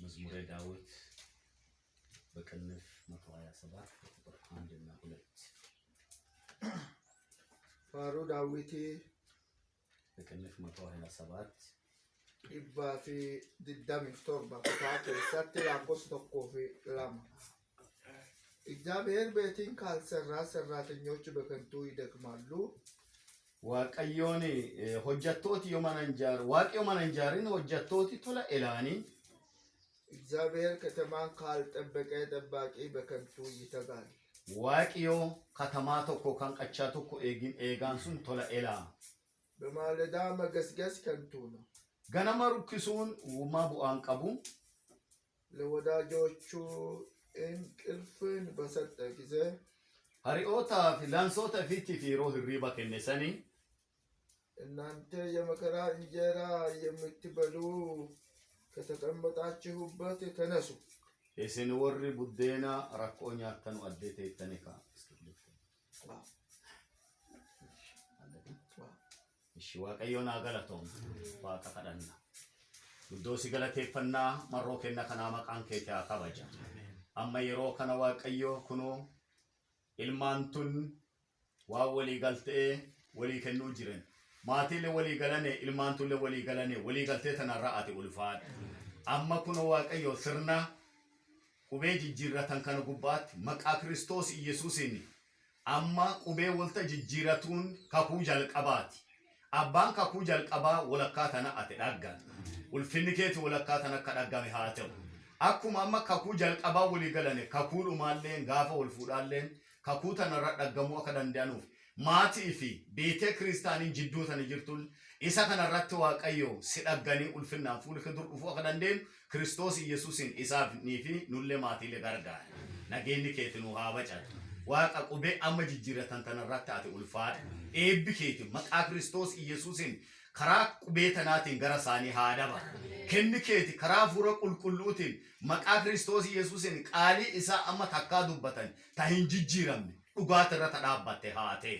መዝሙረ ዳዊት በቅንፍ 127 ቁጥር 1 እና 2 ፋሩ ዳዊት በቅንፍ 127 ኢባፊ ድዳም ፍቶርባ ፋቴ ሳቴ ላንቆስ ተቆፌ ላማ እግዚአብሔር ቤትን ካልሰራ ሰራተኞች በከንቱ ይደክማሉ። ዋቀዮኒ ሆጀቶት የማናንጃር ዋቀዮ ማናንጃሪን ሆጀቶት ቶላ ኤላኒ እግዚአብሔር ከተማን ካልጠበቀ ጠባቂ በከንቱ ይተጋል። ዋቀዮ ከተማ ተኮ ካንቀቻ ተኮ ኤጋንሱን ቶላ ኤላ በማለዳ መገስገስ ከንቱ ነው። ገነመሩ ክሱን ወማ ቡአን ቀቡ ለወዳጆቹ እንቅልፍን በሰጠ ጊዜ ሃሪኦታ ፊላንሶታ ፊቲ ፊሮ ህሪባ ከነሰኒ እናንተ የመከራ እንጀራ የምትበሉ ከተቀመጣችሁበት ተነሱ። እስን ወሪ ቡዴና ራቆኛ ተኑ አዴተ ተነካ እሺ ዋቀዮና ገለቶም ዋቀ ቀደና ዱዶሲ ገለቴፈና መሮከና ከናማ ቃንከታ ካባጃ amma yeroo kana waaqayyo kuno ilmaantun waa walii galtee walii kennuu jiran maatiile walii galane ilmaantulle walii galane walii galtee tanarraa ati ulfaad amma kuno waaqayyo sirna qubee jijjiirratan kana gubbaatti maqaa Kiristoos Yesuusiin amma qubee walta jijjiiratuun kakuu jalqabaati abbaan kakuu jalqabaa walakkaa tana ati dhaggan ulfinni keeti walakkaa tana akka dhaggame haa ta'u akkuma amma kakuu jalqabaa walii galane kakuu dhumaalleen gaafa wal fuudhaalleen kakuu tanarra dhaggamuu akka danda'anuuf maatii fi beetee kiristaaniin jidduu tana jirtuun isa kanarratti waaqayyo si dhagganii ulfinnaan fuulka dur dhufuu akka dandeenyu Kiristoos Yesuusiin isaaf nii fi nullee maatiilee gargaara nageenyi keeti nu haa bacatu waaqa qubee amma jijjiiratan tanarratti ati ulfaadha eebbi keeti maqaa Kiristoos Yesuusiin karaa qubee tanaatiin gara isaanii haa daba kenni keeti karaa fuura qulqulluutiin maqaa Kiristoos Yesuusiin qaalii isaa amma takkaa dubbatan ta hin jijjiiramne dhugaata irra dhaabbatte haa ta'e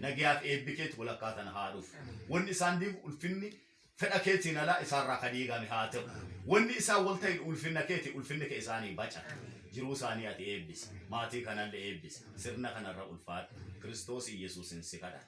nagiyaaf eebbi keeti walakkaa tana haa dhufu wanni isaan diigu ulfinni fedha keetiin alaa isaarraa kadiigame haa ta'u wanni isaan wal ta'e ulfinna keeti ulfinni kee isaanii baca jiruu isaanii ati eebbisi maatii kanallee eebbisi sirna kanarra ulfaadha Kiristoos Yesuusiin si kadha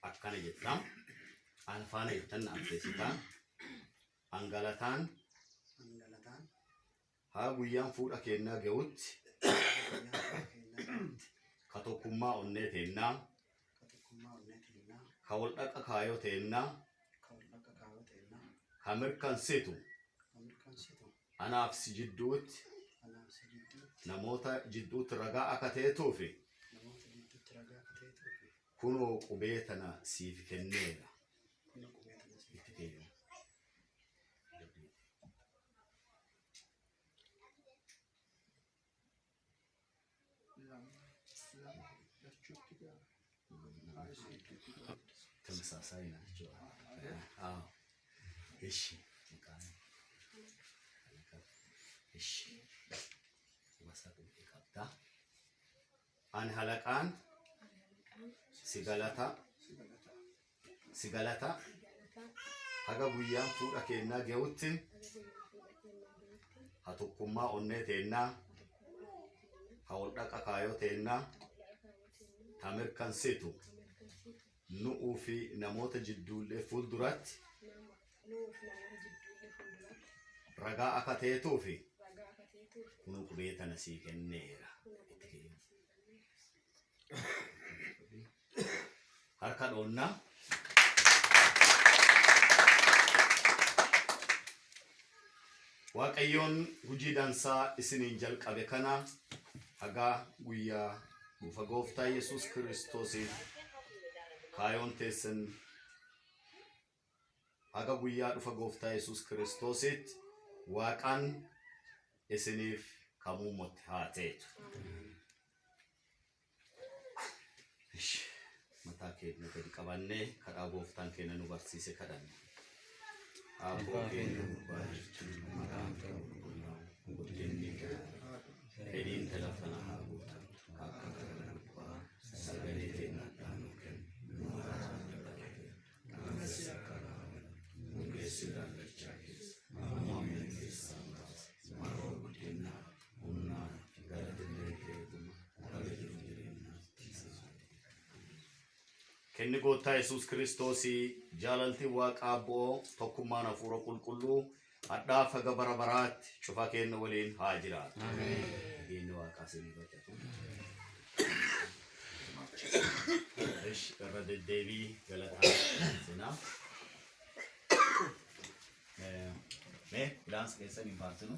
akkana jettam anfaana jettan abdeesitaa angalataan haa guyyaan fuudha kennaa ga'utti katokkummaa onnee teennaa ka wal dhaqa kaayoo teennaa ka mirkansitu anaaf si jidduutti namoota jidduutti ragaa akka ta'etuufi kunoo qubee tana siif kenneera ተመሳሳይ ናቸው አዎ እሺ እሺ ወሰዱ ይቀጣ አን ሐለቃን sigalata haga guyyaan fuudha kennaa ga'utti hatukkummaa onnee teennaa hawal dhaqa kaayoo teennaa ta mirkansitu nu'uu fi namoota jidduullee fuulduratti ragaa akka ta'etuu fi kun qubee tana sii kenneera harka dhoonnaa waaqayyoon hojii dansaa isiniin jalqabe kana hagaa guyyaa dhufa gooftaa Yesuus Kiristoosiif kaayoon teessan haga guyyaa dhufa gooftaa Yesuus Kiristoositti waaqaan isiniif kamuumotti haa ta'etu. Mataa keenya gadi qabannee kadhaa gooftaan keenya nu barsiise kadhanne. Abboo keenya barbaachuu maqaan kee qulqullaa'u guddinni fedhiin lafa haa guutamtu akka kana gubbaa sagalee keenya nu kennu nu araarsi akka nu geessu daandachaa keessa ameen keessa maroo guddinaa humnaa gara dinee keetuma gara Kenni gooftaa Yesuus Kiristoosii jaalalti Waaqa Abboo tokkummaan hafuura qulqulluu hadhaa faga bara baraatti cufa keenya waliin haa jiraatu. Inni Waaqaa isinii barkatu. Irra deddeebii galataa seenaa. Mee ilaalcha keessan hin baarsinu.